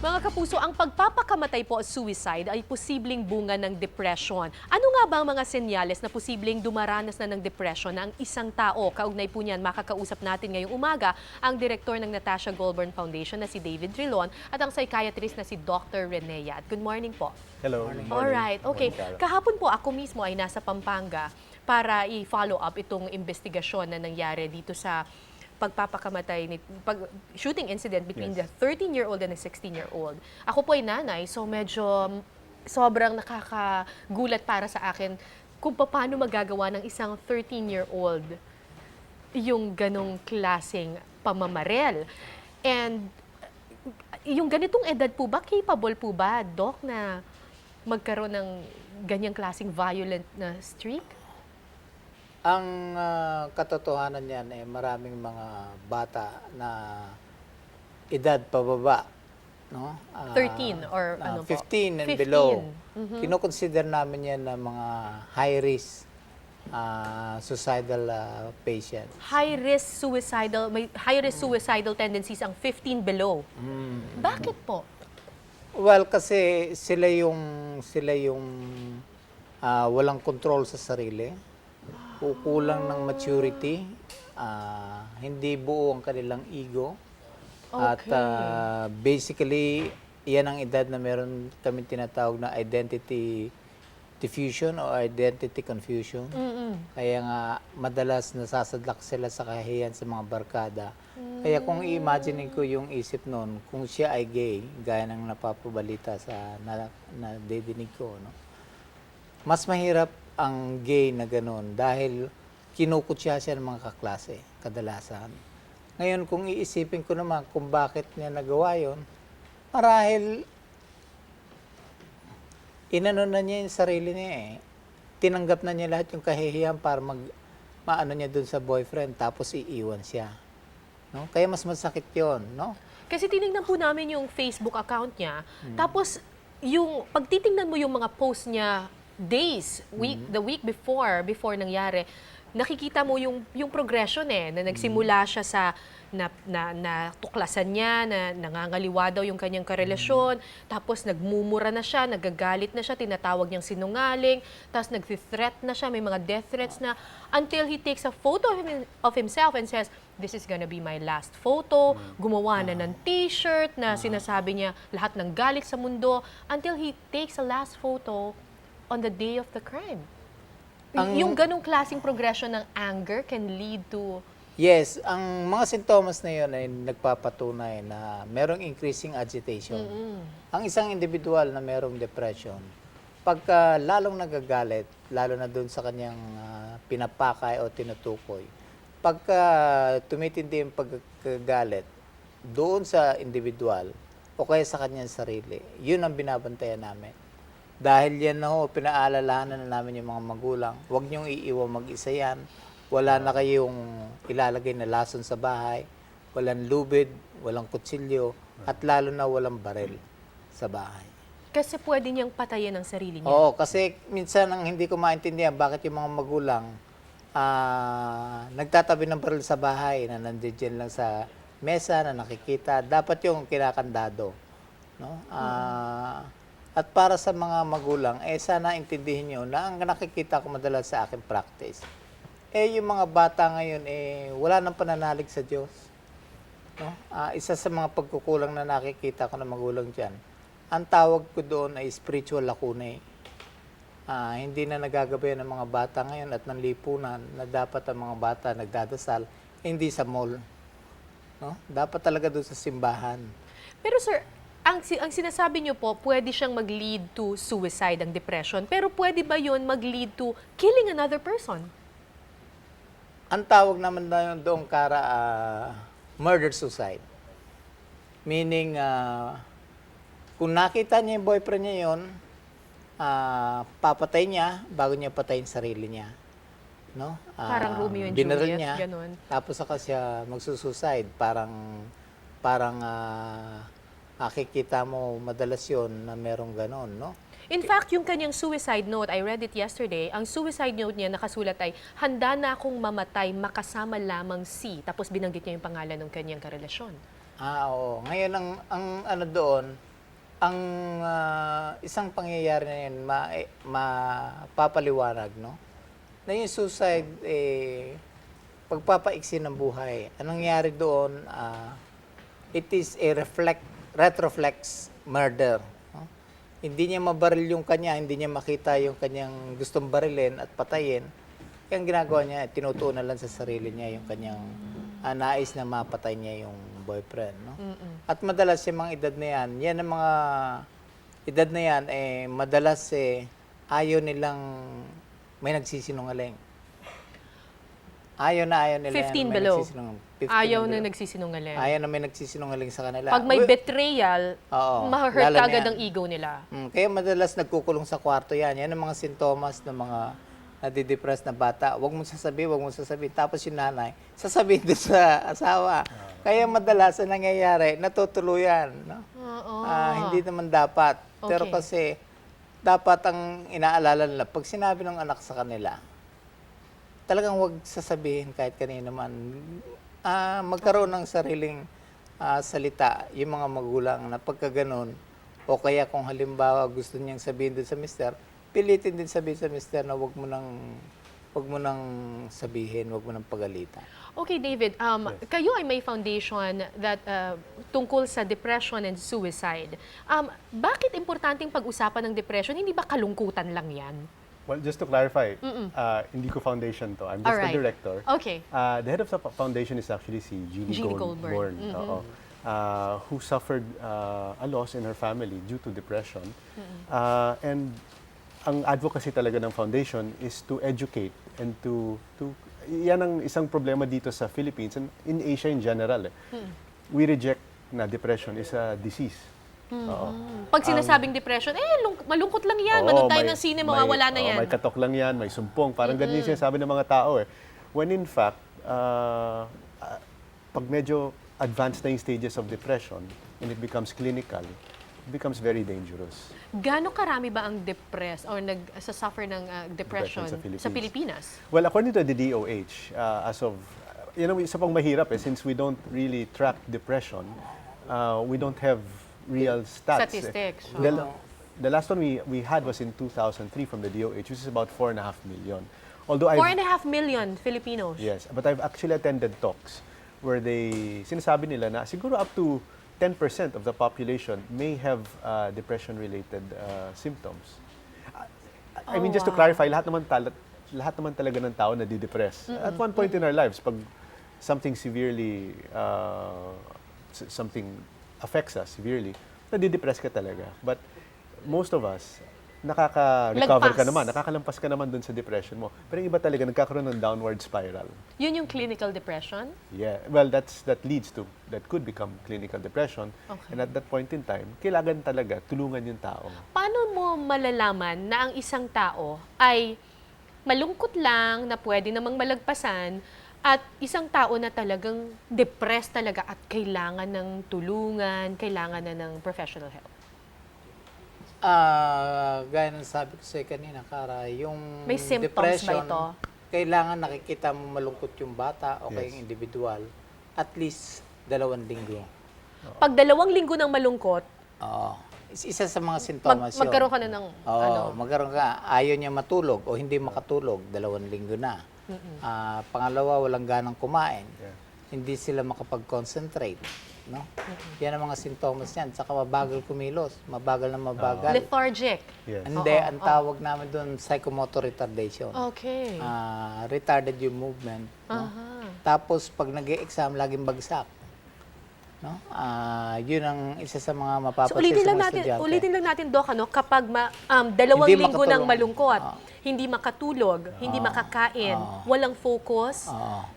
Mga kapuso, ang pagpapakamatay po o suicide ay posibleng bunga ng depression. Ano nga ba ang mga senyales na posibleng dumaranas na ng depression ng isang tao? Kaugnay po niyan, makakausap natin ngayong umaga ang direktor ng Natasha Goulburn Foundation na si David Trilon at ang psychiatrist na si Dr. Renea. Good morning po. Hello. Alright, okay. Morning, Carol. Kahapon po ako mismo ay nasa Pampanga para i-follow up itong investigasyon na nangyari dito sa pagpapakamatay, shooting incident between the 13-year-old and the 16-year-old. Ako po ay nanay, so medyo sobrang nakakagulat para sa akin kung paano magagawa ng isang 13-year-old yung ganong klaseng pamamarel. And yung ganitong edad po ba, capable po ba, Doc, na magkaroon ng ganyang klaseng violent na streak? Ang katotohanan niyan maraming mga bata na edad pababa, no? 13 or ano po? 15 and 15. below. Kino-consider namin yan na mga high risk suicidal patient. High-risk suicidal, may high-risk suicidal tendencies ang 15 below. Bakit po? Well, kasi sila yung walang control sa sarili. Kukulang ng maturity, hindi buo ang kanilang ego. At basically, yan ang edad na meron kami tinatawag na identity diffusion o identity confusion. Kaya nga, madalas nasasadlak sila sa kahihiyan sa mga barkada. Kaya kung i-imagine ko yung isip noon, kung siya ay gay, gaya ng napapabalita sa nadidinig ko, no? Mas mahirap ang gay na gano'n dahil kinukutya siya ng mga kaklase, kadalasan. Ngayon, kung iisipin ko naman kung bakit niya nagawa yun, marahil inano na niya yung sarili niya eh. Tinanggap na niya lahat yung kahihiyan para maano niya dun sa boyfriend tapos iiwan siya. No? Kaya mas masakit yun, no? Kasi tinignan po namin yung Facebook account niya, tapos yung pagtitingnan mo yung mga post niya days, the week before nangyari, nakikita mo yung progression na nagsimula siya sa tuklasan niya, na nangangaliwa daw yung kanyang karelasyon, tapos nagmumura na siya, nagagalit na siya, tinatawag niyang sinungaling, tapos nag-threat na siya, may mga death threats na, until he takes a photo of himself and says, "This is gonna be my last photo." Gumawa na ng t-shirt na sinasabi niya lahat ng galit sa mundo, until he takes a last photo on the day of the crime. Yung ganong klaseng progression ng anger can lead to... Yes, ang mga sintomas na yun ay nagpapatunay na merong increasing agitation. Ang isang individual na merong depression, pagka lalong nagagalit, lalo na doon sa kanyang pinapakay o tinutukoy, pagka tumitindi yung pagkagalit doon sa individual o kaya sa kanyang sarili, yun ang binabantayan namin. Dahil yan na pinaalalahanan na namin yung mga magulang, huwag niyong iiwan mag-isa yan. Wala na kayong ilalagay na lason sa bahay, walang lubid, walang kutsilyo, at lalo na walang barel sa bahay. Kasi pwede niyang patayin ang sarili niya. Oo, kasi minsan ang hindi ko maintindihan bakit yung mga magulang nagtatabi ng baril sa bahay na nandiyan lang sa mesa na nakikita. Dapat yung kinakandado. No? At para sa mga magulang, sana intindihin nyo na ang nakikita ko madalas sa aking practice, yung mga bata ngayon, wala nang pananalig sa Diyos. No? Isa sa mga pagkukulang na nakikita ko na magulang dyan, ang tawag ko doon ay spiritual lacune. Hindi na nagagabayan ng mga bata ngayon at ng lipunan na dapat ang mga bata nagdadasal, hindi sa mall. No? Dapat talaga doon sa simbahan. Pero sir, ang sinasabi niyo po, pwede siyang mag-lead to suicide, ang depression. Pero pwede ba yun mag-lead to killing another person? Ang tawag naman na yun doon, Kara, murder-suicide. Meaning, kung nakita niya yung boyfriend niya yun, papatay niya bago niya patayin sarili niya. No? Parang Romeo and binaril Juliet, niya, ganun. tapos saka siya magsusuicide. Parang makikita mo madalas yun na merong ganon, no? In fact, yung kanyang suicide note, I read it yesterday, ang suicide note niya nakasulat ay, "Handa na akong mamatay, makasama lamang si," tapos binanggit niya yung pangalan ng kanyang karelasyon. Oo. Ngayon, ang ano doon, ang isang pangyayari na yan, mapapaliwanag, no? Na yung suicide, pagpapaiksi ng buhay. Anong nangyari doon, it is a retroflex murder. No? Hindi niya mabaril yung kanya, hindi niya makita yung kanyang gustong barilin at patayin. Kaya ang ginagawa niya, tinutuunan lang sa sarili niya yung kanyang nais na mapatay niya yung boyfriend. No? At madalas yung mga edad na yan ang mga edad na yan, madalas ayaw nilang may nagsisinungaling. Ayaw nila 15 yan, may below. nagsisinungaling. 15 Ayaw and na below. nagsisinungaling. Ayaw na may nagsisinungaling sa kanila. Pag may betrayal, Oo, ma-hurt lalo ka na agad yan. ang ego nila. Kaya madalas nagkukulong sa kwarto yan. Yan ang mga sintomas ng mga nadidepress na bata. Huwag mo sasabihin. Tapos yung nanay, sasabihin doon sa asawa. Kaya madalas ang nangyayari, natutuluyan. No? Oo. Hindi naman dapat. Pero Okay. kasi, dapat ang inaalala nila, pag sinabi ng anak sa kanila, talagang huwag sasabihin kahit kanina man. Magkaroon ng sariling salita yung mga magulang na pagka ganun, o kaya kung halimbawa gusto niyang sabihin din sa mister, pilitin din sabihin sa mister na wag mo nang sabihin, wag mo nang pagalitan. Okay, David, kayo ay may foundation that tungkol sa depression and suicide. Bakit importanteng pag-usapan ng depression? Hindi ba kalungkutan lang yan? Well, just to clarify, hindi ko foundation to. I'm just Alright. the director. Okay. The head of the foundation is actually si Jeannie Goldborn. Goldborn, oo. Who suffered a loss in her family due to depression. And ang advocacy talaga ng foundation is to educate and to yan ang isang problema dito sa Philippines and in Asia in general. We reject na depression is a disease. Oo. Pag sinasabing depression, malungkot lang yan. Oo, Manood tayo may- ng sine, may- mawawala na oo, yan. may katok lang yan, may sumpong. Parang ganun yung sinasabi ng mga tao eh. When in fact, pag medyo advanced na yung stages of depression and it becomes clinical, it becomes very dangerous. Gano'ng karami ba ang depressed or nagsasuffer ng depression Depression sa sa Pilipinas? Well, according to the DOH, as of, isa pang mahirap since we don't really track depression, we don't have real stats. Statistics, The last one we had was in 2003 from the DOH, which is about 4.5 million. Although 4.5 million Filipinos. Yes, but I've actually attended talks where sinasabi nila na siguro up to 10% of the population may have depression-related symptoms. I mean, just to clarify, lahat naman talaga ng tao nadidepress. At one point in our lives, pag something severely, something affects us severely, nadidepress ka talaga. But most of us, nakaka-recover ka Lagpas. naman, nakakalampas ka naman dun sa depression mo. Pero yung iba talaga nagkakaroon ng downward spiral. Yun yung clinical depression? Yeah, well, that could become clinical depression. Okay. And at that point in time, kailangan talaga tulungan yung tao. Paano mo malalaman na ang isang tao ay malungkot lang, na pwede namang malagpasan, at isang tao na talagang depressed talaga at kailangan ng tulungan, kailangan na ng professional help? Gaya ng sabi ko sa'yo kanina, Kara, yung May symptoms depression, ba ito? kailangan nakikita mo malungkot yung bata o kaya Yes. yung individual, at least 2 linggo. Pag 2 linggo ng malungkot, Oo. Isa sa mga sintomas yun. magkaroon ka na ng magkaroon ka. Ayaw niya matulog o hindi makatulog, 2 linggo na. Pangalawa, walang ganang kumain. Yeah. Hindi sila makapag-concentrate. No? Yan ang mga sintomas niyan. Saka mabagal kumilos. Mabagal na mabagal. lethargic. Yes. Hindi, ang tawag namin doon, psychomotor retardation. Okay. Retarded yung movement. No? Tapos, pag nag-e-exam, laging bagsak. No? Yun ang isa sa mga So mapapansin sa mga estudyante. ulitin lang natin, Doc, kapag 2 Hindi linggo ng makatulog. malungkot, hindi makatulog, hindi makakain, walang focus,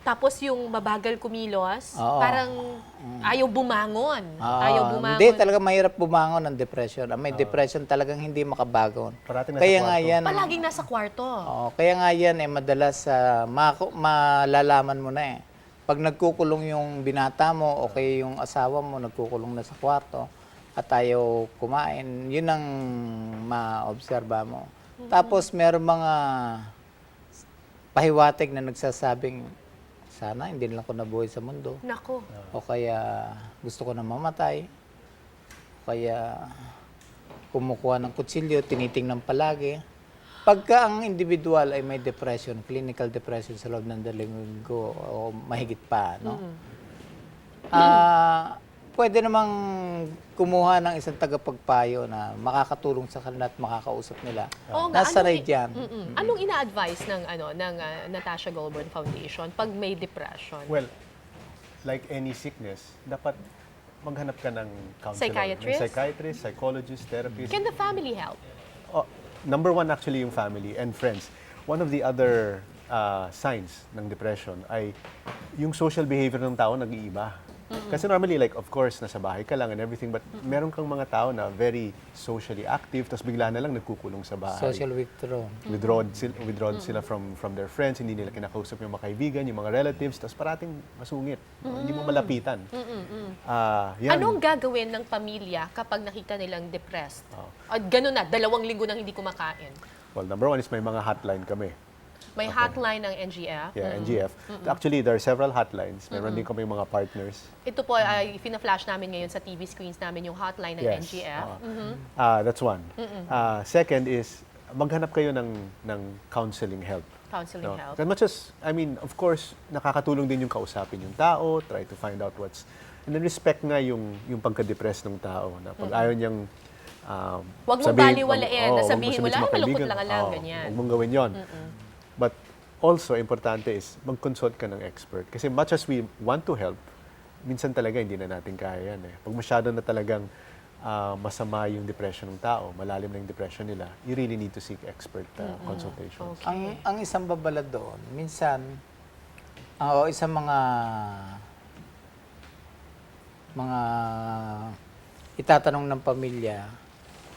tapos yung mabagal kumilos, parang ayaw bumangon. Ayaw bumangon. Hindi, talaga mahirap bumangon ng depression. May depression talagang hindi makabangon. Parating nasa Kaya nga kwarto. yan, Palaging nasa kwarto. kaya nga yan madalas malalaman mo na eh. Pag nagkukulong yung binata mo o kaya yung asawa mo nagkukulong na sa kwarto at ayaw kumain, yun ang maobserba mo. Tapos meron mga pahiwatig na nagsasabing, sana hindi lang ako nabuhay sa mundo. Nako. O kaya gusto ko na mamatay. O kaya kumukuha ng kutsilyo, tinitingnan palagi. Pagka ang individual ay may depression, clinical depression sa loob ng 2 linggo o mahigit pa, no? Pwede namang kumuha ng isang tagapagpayo na makakatulong sa kanila at makakausap nila. Oo nga, Nasa anong dyan. Anong ina-advise ng Natasha Goulburn Foundation pag may depression? Well, like any sickness, dapat maghanap ka ng counselor. Psychiatrist? May psychiatrist, psychologist, therapist. Can the family help? Oh, number one actually yung family and friends. One of the other signs ng depression ay yung social behavior ng tao nag-iiba. Kasi normally, like, of course, nasa bahay ka lang and everything, but meron kang mga tao na very socially active, tapos bigla na lang nagkukulong sa bahay. Social withdrawal. Withdrawn sila from their friends, hindi nila kinakausap yung mga kaibigan, yung mga relatives, tapos parating masungit. Hindi mo malapitan. Yan. Anong gagawin ng pamilya kapag nakita nilang depressed? At gano'n na, 2 linggo nang hindi kumakain. Well, number one is may mga hotline kami. May hotline ng NGF. Yeah, NGF. Actually, there are several hotlines. Meron din kami mga partners. Ito po ay fina-flash namin ngayon sa TV screens namin yung hotline ng Yes. NGF. That's one. Second is, maghanap kayo ng counseling help. Counseling help. As much as, I mean, of course, nakakatulong din yung kausapin yung tao, try to find out what's, and then respect nga yung pagka-depress ng tao. Na pag ayaw niyang Huwag mong baliwalain, na sabihin mo lang, malungkot lang lang, ganyan. Huwag mong gawin yon. But also, importante is mag-consult ka ng expert. Kasi much as we want to help, minsan talaga hindi na natin kaya yan. Pag masyado na talagang masama yung depression ng tao, malalim na yung depression nila, you really need to seek expert consultation. Okay. Ang isang babala doon, minsan, o isang mga itatanong ng pamilya,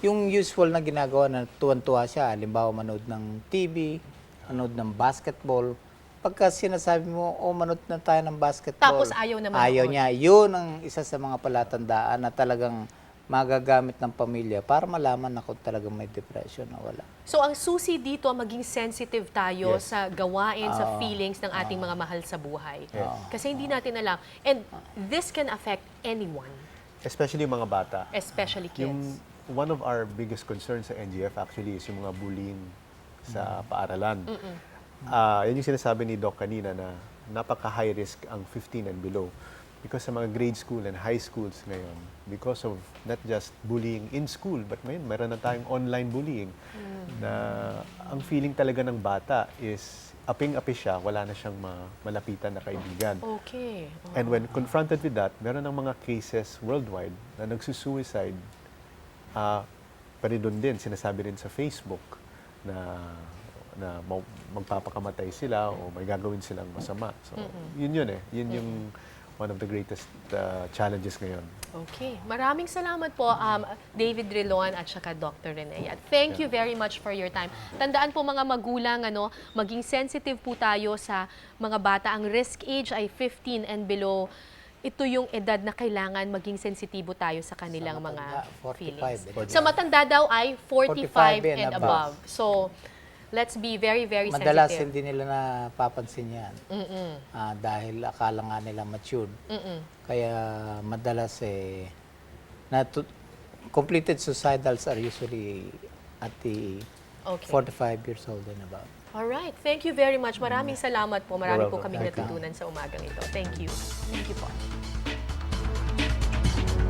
yung usual na ginagawa na tuwan-tuwa siya, halimbawa manood ng TV, manood ng basketball. Pagka sinasabi mo, manood na tayo ng basketball. Tapos ayaw na manood. Ayaw niya. Yun ang isa sa mga palatandaan na talagang magagamit ng pamilya para malaman na kung talagang may depression na wala. So ang susi dito, maging sensitive tayo Yes. sa gawain, sa feelings ng ating mga mahal sa buhay. Yes. Kasi hindi natin alam. And this can affect anyone, Especially yung mga bata. especially kids. One of our biggest concerns sa NGF actually is yung mga bullying sa paaralan. Yan yung sinasabi ni Doc kanina na napaka-high risk ang 15 and below. Because sa mga grade school and high schools ngayon, because of not just bullying in school, but ngayon meron na tayong online bullying. Na ang feeling talaga ng bata is aping-api siya, wala na siyang malapitan na kaibigan. Okay. And when confronted with that, meron ng mga cases worldwide na nagsusuicide. Pero doon din, sinasabi rin sa Facebook na magpapakamatay sila o may gagawin silang masama. So, yun Yun yung one of the greatest challenges ngayon. Okay. Maraming salamat po, David Rilon at saka Dr. Rene. At thank you very much for your time. Tandaan po mga magulang, maging sensitive po tayo sa mga bata. Ang risk age ay 15 and below. Ito yung edad na kailangan maging sensitibo tayo sa kanilang mga 45, feelings. eh. Sa matanda daw ay 45 45 and above. So, let's be very, very Madalas sensitive. hindi nila napapansin yan. Dahil akala nga nila matured. Kaya madalas completed suicidals are usually at the Okay. 45 years old and above. Alright. Thank you very much. Maraming salamat po. Marami po welcome. kaming natutunan sa umagang ito. Thank you. Thank you po.